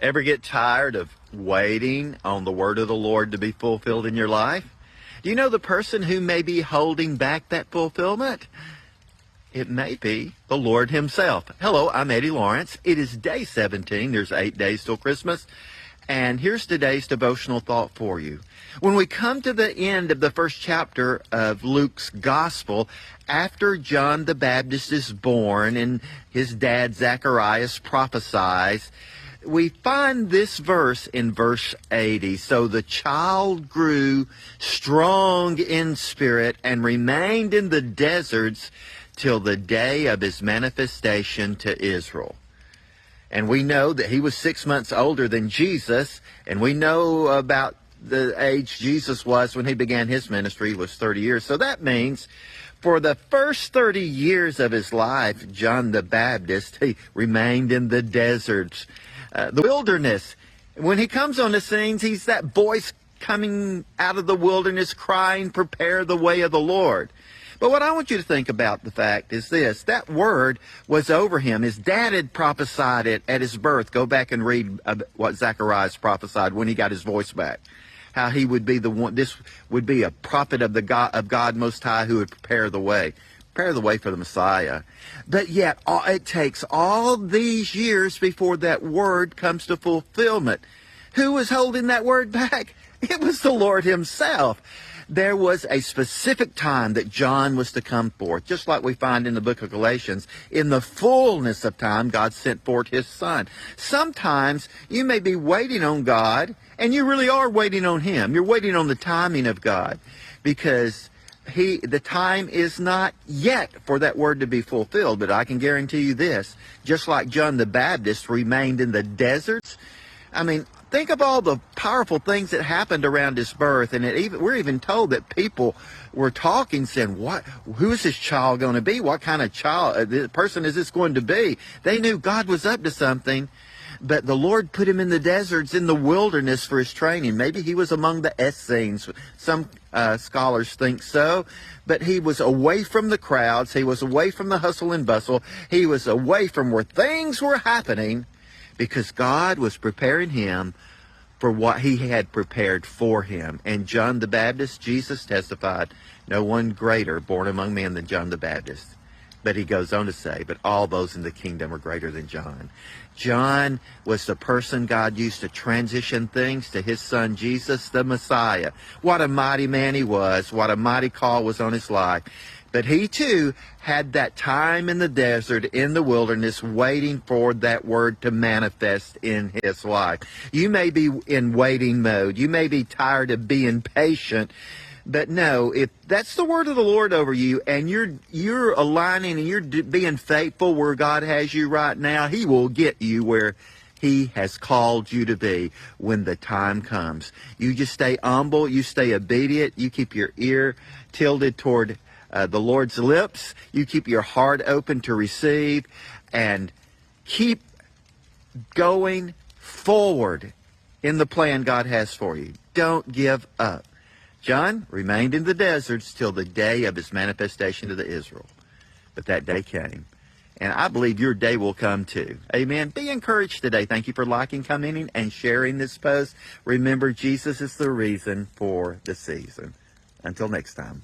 Ever get tired of waiting on the word of the Lord to be fulfilled in your life? Do you know the person who may be holding back that fulfillment? It may be the Lord himself. Hello, I'm Eddie Lawrence. It is day 17. There's 8 days till Christmas. And here's today's devotional thought for you. When we come to the end of the first chapter of Luke's gospel, after John the Baptist is born and his dad Zacharias prophesies, we find this verse in verse 80. So the child grew strong in spirit and remained in the deserts till the day of his manifestation to Israel. And we know that he was 6 months older than Jesus, and we know about the age Jesus was when he began his ministry. He was 30 years. So that means for the first 30 years of his life, John the Baptist, he remained in the deserts, the wilderness. When he comes on the scenes, he's that voice coming out of the wilderness crying, "Prepare the way of the Lord." But what I want you to think about the fact is this: that word was over him. His dad had prophesied it at his birth. Go back and read what Zacharias prophesied when he got his voice back. How he would be the one, this would be a prophet of God Most High who would prepare the way for the Messiah. But yet, it takes all these years before that word comes to fulfillment. Who was holding that word back? It was the Lord himself. There was a specific time that John was to come forth, just like we find in the book of Galatians. In the fullness of time, God sent forth his Son. Sometimes you may be waiting on God, and you really are waiting on him. You're waiting on the timing of God, because the time is not yet for that word to be fulfilled. But I can guarantee you this: just like John the Baptist remained in the deserts, think of all the powerful things that happened around his birth. And we're even told that people were talking, saying, who is this child going to be? What kind of person is this going to be? They knew God was up to something, but the Lord put him in the deserts, in the wilderness, for his training. Maybe he was among the Essenes. Some scholars think so. But he was away from the crowds. He was away from the hustle and bustle. He was away from where things were happening, because God was preparing him for what he had prepared for him. And John the Baptist, Jesus testified, no one greater born among men than John the Baptist. But he goes on to say, but all those in the kingdom are greater than John. John was the person God used to transition things to his son Jesus, the Messiah. What a mighty man he was. What a mighty call was on his life. But he too had that time in the desert, in the wilderness, waiting for that word to manifest in his life. You may be in waiting mode. You may be tired of being patient. But no, if that's the word of the Lord over you, and you're aligning and you're being faithful where God has you right now, he will get you where he has called you to be when the time comes. You just stay humble. You stay obedient. You keep your ear tilted toward the Lord's lips. You keep your heart open to receive, and keep going forward in the plan God has for you. Don't give up. John remained in the deserts till the day of his manifestation to the Israel. But that day came. And I believe your day will come too. Amen. Be encouraged today. Thank you for liking, commenting, and sharing this post. Remember, Jesus is the reason for the season. Until next time.